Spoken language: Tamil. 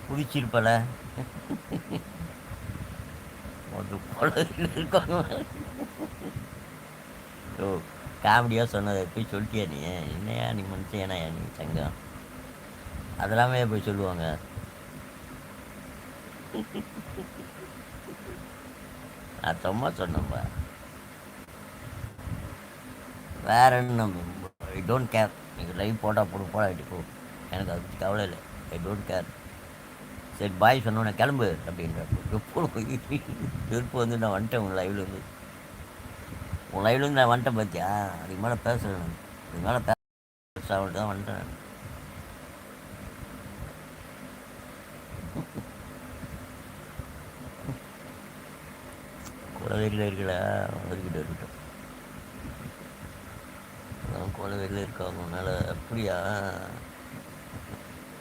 குதிச்சிருப்பல ஒரு குளத்தில் இருக்கணும். ஓ, காமெடியாக சொன்னதை போய் சொல்லிட்டியா நீ? என்னையா நீ மனுஷன், நீ சங்கம் அதெல்லாமே போய் சொல்லுவாங்க. நான் சும்மா சொன்னேன்பா. வேற என்ன? I don't care. நீங்கள் லைவ் போட்டால் போடாட்டி போ, எனக்கு அதை பற்றி கவலை இல்லை. I don't care. சரி பாய் சொன்னோன்னே கிளம்பு அப்படின்ற விருப்பு வந்து நான் வந்துட்டேன் உங்கள் லைவ்லேருந்து. உன் லைவ்லேருந்து நான் வந்துட்டேன் பார்த்தியா? அதுக்கு மேலே பேசுகிறேன். அதுக்கு மேலே பேச தான் வந்துட்டேன். குலவெறியில் இருக்கல, வந்துக்கிட்டு இருக்கட்டும். அதான் குலவெறியில் இருக்காங்க. அதனால் அப்படியா?